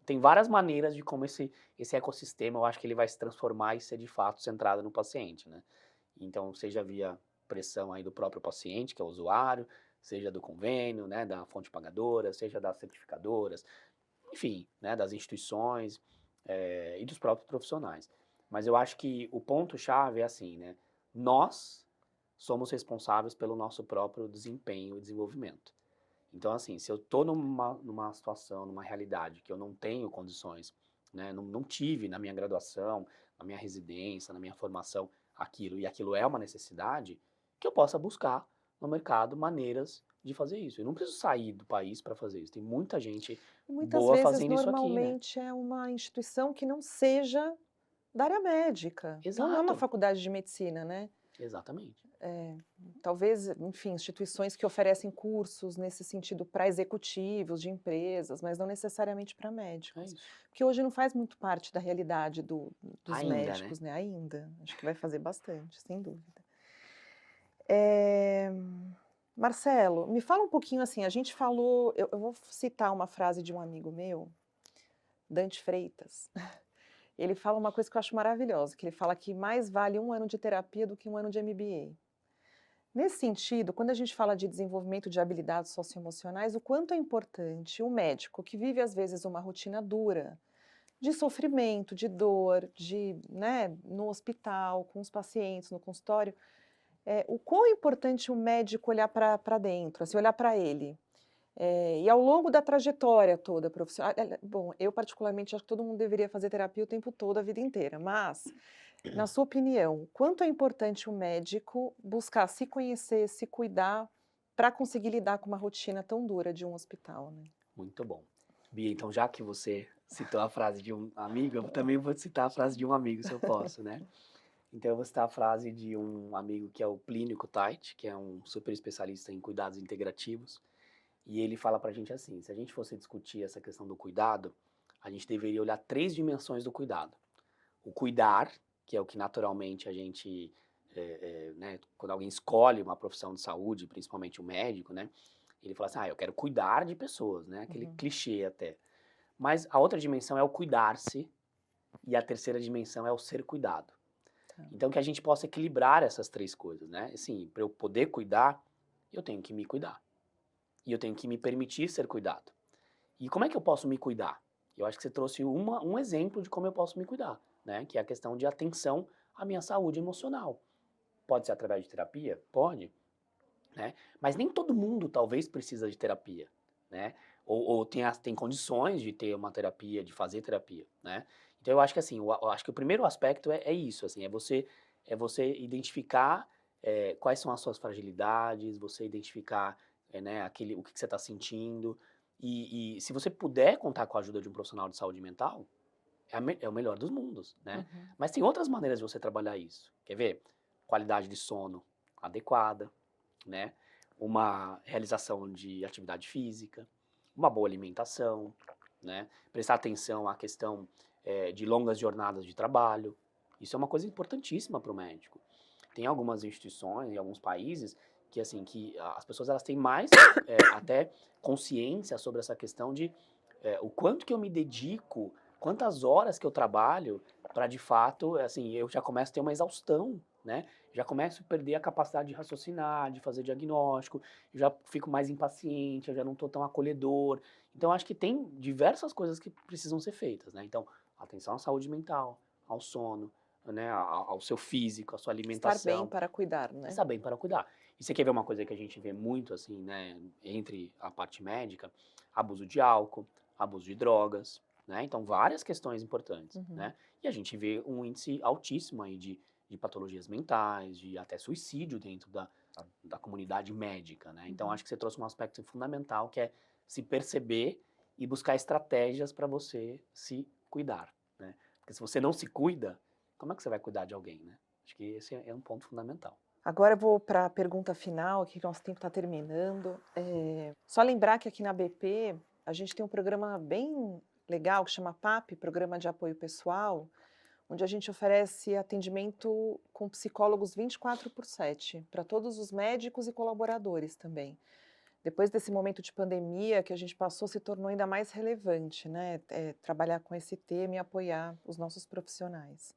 Speaker 5: tem várias maneiras de como esse ecossistema, eu acho que ele vai se transformar e ser de fato centrado no paciente, né? Então, seja via pressão aí do próprio paciente, que é o usuário, seja do convênio, né, da fonte pagadora, seja das certificadoras, enfim, né, das instituições e dos próprios profissionais. Mas eu acho que o ponto-chave é assim, né? Nós somos responsáveis pelo nosso próprio desempenho e desenvolvimento. Então, assim, se eu estou numa situação, numa realidade que eu não tenho condições, né, não tive na minha graduação, na minha residência, na minha formação, aquilo, e aquilo é uma necessidade, que eu possa buscar no mercado maneiras de fazer isso. Eu não preciso sair do país para fazer isso. Tem muita gente
Speaker 1: Muitas
Speaker 5: boa
Speaker 1: vezes,
Speaker 5: fazendo isso aqui, né?
Speaker 1: normalmente, é uma instituição que não seja da área médica. Então, não é uma
Speaker 5: Exato.
Speaker 1: faculdade de medicina, né?
Speaker 5: Exatamente.
Speaker 1: Talvez, enfim, instituições que oferecem cursos nesse sentido para executivos de empresas, mas não necessariamente para
Speaker 5: É
Speaker 1: médicos.
Speaker 5: isso.
Speaker 1: Porque hoje não faz muito parte da realidade dos
Speaker 5: Ainda, né?
Speaker 1: médicos, né? Ainda. Acho que vai fazer bastante, sem dúvida. É, Marcelo, me fala um pouquinho assim, a gente falou, eu vou citar uma frase de um amigo meu, Dante Freitas. Ele fala uma coisa que eu acho maravilhosa, que ele fala que mais vale 1 ano de terapia do que 1 ano de MBA. Nesse sentido, quando a gente fala de desenvolvimento de habilidades socioemocionais, o quanto é importante o médico que vive às vezes uma rotina dura, de sofrimento, de dor, né, no hospital, com os pacientes, no consultório, o quão é importante o médico olhar para dentro, assim, olhar para ele. E ao longo da trajetória toda profissional, bom, eu particularmente acho que todo mundo deveria fazer terapia o tempo todo, a vida inteira, mas, na sua opinião, quanto é importante o médico buscar se conhecer, se cuidar, para conseguir lidar com uma rotina tão dura de um hospital, né?
Speaker 5: Muito bom. Bia, então já que você citou a frase de um amigo, eu também vou citar a frase de um amigo, se eu posso, né? Então eu vou citar a frase de um amigo que é o Plínio Kutaiti, que é um super especialista em cuidados integrativos, e ele fala pra gente assim, se a gente fosse discutir essa questão do cuidado, a gente deveria olhar 3 dimensões do cuidado. O cuidar, que é o que naturalmente a gente, né, quando alguém escolhe uma profissão de saúde, principalmente o médico, né, ele fala assim, eu quero cuidar de pessoas, né, aquele clichê até. Mas a outra dimensão é o cuidar-se, e a terceira dimensão é o ser cuidado. Então, que a gente possa equilibrar essas 3 coisas, né? Assim, para eu poder cuidar, eu tenho que me cuidar. E eu tenho que me permitir ser cuidado. E como é que eu posso me cuidar? Eu acho que você trouxe um exemplo de como eu posso me cuidar, né? Que é a questão de atenção à minha saúde emocional. Pode ser através de terapia? Pode, né? Mas nem todo mundo, talvez, precisa de terapia, né? Ou tem condições de ter uma terapia, de fazer terapia, né? Então, eu acho que assim, eu acho que o primeiro aspecto é isso, assim, é você identificar quais são as suas fragilidades, você identificar né, o que você está sentindo, e se você puder contar com a ajuda de um profissional de saúde mental, é o melhor dos mundos, né? Mas tem outras maneiras de você trabalhar isso. Quer ver? Qualidade de sono adequada, né? Uma realização de atividade física, uma boa alimentação, né? Prestar atenção à questão de longas jornadas de trabalho. Isso é uma coisa importantíssima para o médico. Tem algumas instituições em alguns países que assim que as pessoas elas têm mais até consciência sobre essa questão de o quanto que eu me dedico, quantas horas que eu trabalho para de fato, assim, eu já começo a ter uma exaustão, né? Já começo a perder a capacidade de raciocinar, de fazer diagnóstico, já fico mais impaciente, eu já não estou tão acolhedor. Então, acho que tem diversas coisas que precisam ser feitas, né? Então, atenção à saúde mental, ao sono, né, ao seu físico, à sua
Speaker 1: Estar
Speaker 5: alimentação.
Speaker 1: bem para cuidar, né?
Speaker 5: Estar bem para cuidar. E você quer ver uma coisa que a gente vê muito, assim, né, entre a parte médica? Abuso de álcool, abuso de drogas, né? Então, várias questões importantes,
Speaker 1: Uhum.
Speaker 5: né? E a gente vê um índice altíssimo aí de patologias mentais, de até suicídio dentro da comunidade médica, né? Então,
Speaker 1: Uhum.
Speaker 5: acho que você trouxe um aspecto fundamental, que é se perceber e buscar estratégias para você se cuidar, né? Porque se você não se cuida, como é que você vai cuidar de alguém, né? Acho que esse é um ponto fundamental.
Speaker 1: Agora eu vou para a pergunta final, que nosso tempo está terminando. Só lembrar que aqui na BP a gente tem um programa bem legal que chama PAP, Programa de Apoio Pessoal, onde a gente oferece atendimento com psicólogos 24/7 para todos os médicos e colaboradores também. Depois desse momento de pandemia que a gente passou, se tornou ainda mais relevante, né? Trabalhar com esse tema e apoiar os nossos profissionais.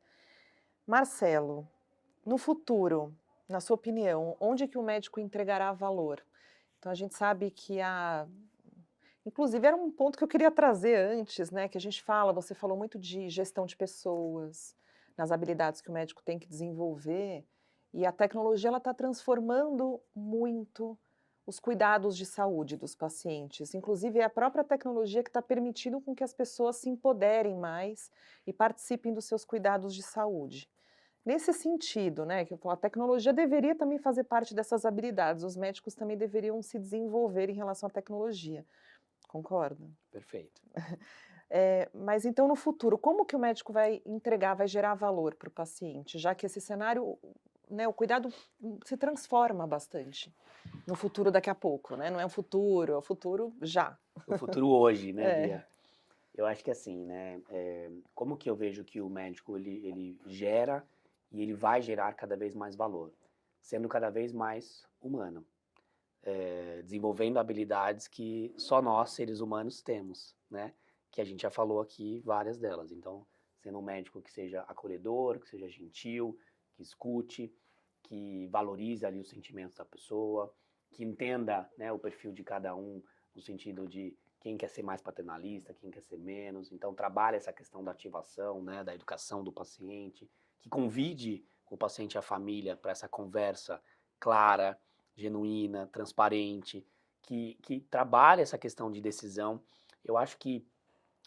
Speaker 1: Marcelo, no futuro, na sua opinião, onde que o médico entregará valor? Então a gente sabe que inclusive era um ponto que eu queria trazer antes, né, que a gente fala, você falou muito de gestão de pessoas, nas habilidades que o médico tem que desenvolver, e a tecnologia ela está transformando muito os cuidados de saúde dos pacientes. Inclusive é a própria tecnologia que está permitindo com que as pessoas se empoderem mais e participem dos seus cuidados de saúde. Nesse sentido, né, que eu falo, a tecnologia deveria também fazer parte dessas habilidades, os médicos também deveriam se desenvolver em relação à tecnologia, concorda?
Speaker 5: Perfeito.
Speaker 1: Mas então no futuro, como que o médico vai entregar, vai gerar valor para o paciente, já que esse cenário, né, o cuidado se transforma bastante no futuro daqui a pouco, né, não é é o futuro já.
Speaker 5: O futuro hoje, né,
Speaker 1: É.
Speaker 5: Bia? Eu acho que assim, né, como que eu vejo que o médico, ele gera e ele vai gerar cada vez mais valor? Sendo cada vez mais humano. Desenvolvendo habilidades que só nós, seres humanos, temos, né? Que a gente já falou aqui várias delas. Então, sendo um médico que seja acolhedor, que seja gentil, que escute, que valorize ali os sentimentos da pessoa, que entenda, né, o perfil de cada um, no sentido de quem quer ser mais paternalista, quem quer ser menos. Então, trabalha essa questão da ativação, né, da educação do paciente, que convide o paciente e a família para essa conversa clara, genuína, transparente, que trabalha essa questão de decisão. Eu acho que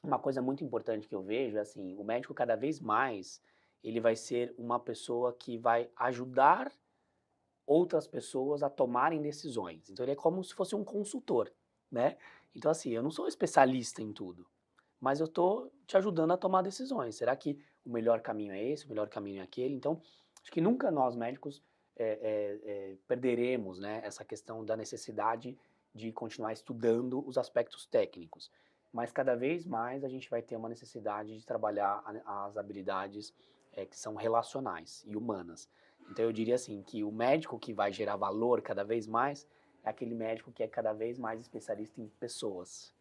Speaker 5: uma coisa muito importante que eu vejo é assim, o médico cada vez mais, ele vai ser uma pessoa que vai ajudar outras pessoas a tomarem decisões. Então ele é como se fosse um consultor, né? Então assim, eu não sou especialista em tudo, mas eu tô te ajudando a tomar decisões. Será que o melhor caminho é esse, o melhor caminho é aquele? Então, acho que nunca nós médicos perderemos, né, essa questão da necessidade de continuar estudando os aspectos técnicos. Mas cada vez mais a gente vai ter uma necessidade de trabalhar as habilidades que são relacionais e humanas. Então eu diria assim, que o médico que vai gerar valor cada vez mais é aquele médico que é cada vez mais especialista em pessoas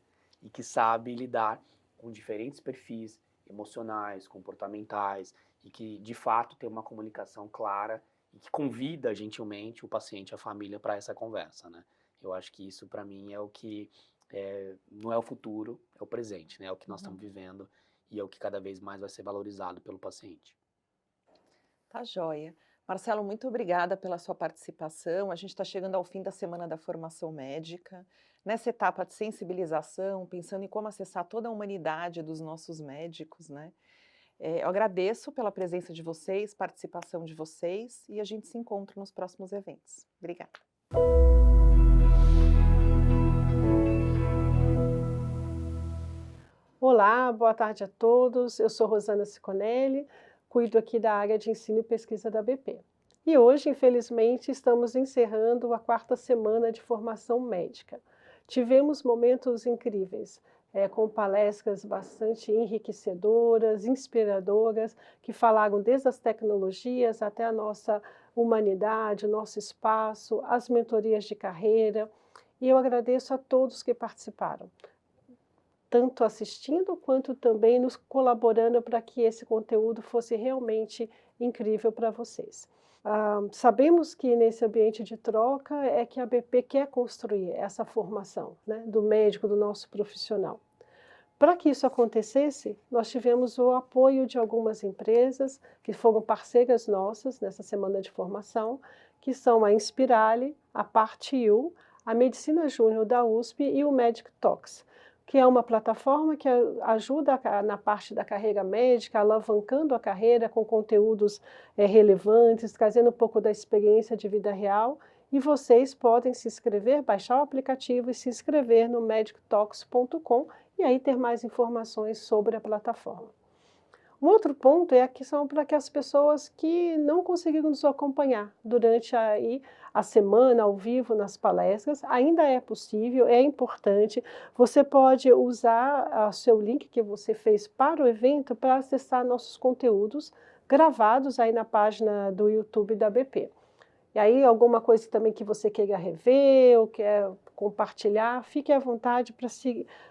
Speaker 5: e que sabe lidar com diferentes perfis emocionais, comportamentais e que de fato tem uma comunicação clara e que convida gentilmente o paciente e a família para essa conversa, né? Eu acho que isso para mim é o que não é o futuro, é o presente, né? É o que nós estamos vivendo e é o que cada vez mais vai ser valorizado pelo paciente.
Speaker 1: Tá joia. Marcelo, muito obrigada pela sua participação. A gente está chegando ao fim da Semana da Formação Médica. Nessa etapa de sensibilização, pensando em como acessar toda a humanidade dos nossos médicos, né? Eu agradeço pela presença de vocês, participação de vocês, e a gente se encontra nos próximos eventos. Obrigada.
Speaker 6: Olá, boa tarde a todos. Eu sou Rosana Ciconelli, cuido aqui da área de ensino e pesquisa da BP. E hoje, infelizmente, estamos encerrando a 4ª semana de formação médica. Tivemos momentos incríveis, com palestras bastante enriquecedoras, inspiradoras, que falaram desde as tecnologias até a nossa humanidade, o nosso espaço, as mentorias de carreira. E eu agradeço a todos que participaram, tanto assistindo quanto também nos colaborando para que esse conteúdo fosse realmente incrível para vocês. Sabemos que nesse ambiente de troca é que a BP quer construir essa formação, né, do médico, do nosso profissional. Para que isso acontecesse, nós tivemos o apoio de algumas empresas que foram parceiras nossas nessa semana de formação, que são a Inspirali, a Partiu, a Medicina Júnior da USP e o Medic Talks, que é uma plataforma que ajuda na parte da carreira médica, alavancando a carreira com conteúdos relevantes, trazendo um pouco da experiência de vida real. E vocês podem se inscrever, baixar o aplicativo e se inscrever no medictalks.com e aí ter mais informações sobre a plataforma. Um outro ponto é que são para aquelas pessoas que não conseguiram nos acompanhar durante a semana ao vivo nas palestras. Ainda é possível, é importante. Você pode usar o seu link que você fez para o evento para acessar nossos conteúdos gravados aí na página do YouTube da BP. E aí, alguma coisa também que você queira rever ou quer compartilhar, fique à vontade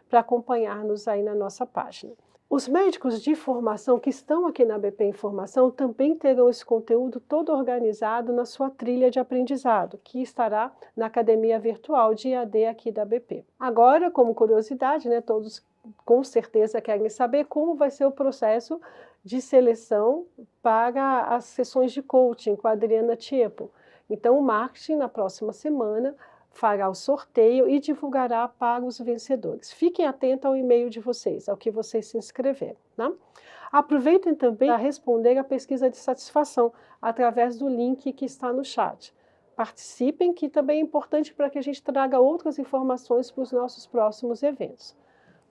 Speaker 6: para acompanhar-nos aí na nossa página. Os médicos de formação que estão aqui na BP Informação também terão esse conteúdo todo organizado na sua trilha de aprendizado, que estará na Academia Virtual de EAD aqui da BP. Agora, como curiosidade, né, todos com certeza querem saber como vai ser o processo de seleção para as sessões de coaching com a Adriana Tiepo. Então, o marketing, na próxima semana, fará o sorteio e divulgará para os vencedores. Fiquem atentos ao e-mail de vocês, ao que vocês se inscreverem. Né? Aproveitem também para responder a pesquisa de satisfação através do link que está no chat. Participem, que também é importante para que a gente traga outras informações para os nossos próximos eventos.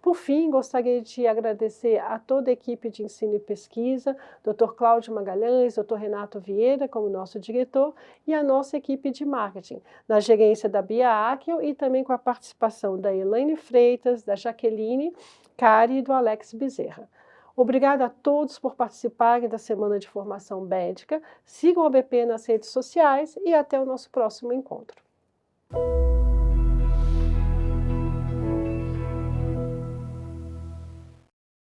Speaker 6: Por fim, gostaria de agradecer a toda a equipe de ensino e pesquisa, Dr. Cláudio Magalhães, Dr. Renato Vieira, como nosso diretor, e a nossa equipe de marketing, na gerência da Bia Akel e também com a participação da Elaine Freitas, da Jaqueline Cari e do Alex Bezerra. Obrigada a todos por participarem da Semana de Formação Médica. Sigam a BP nas redes sociais e até o nosso próximo encontro.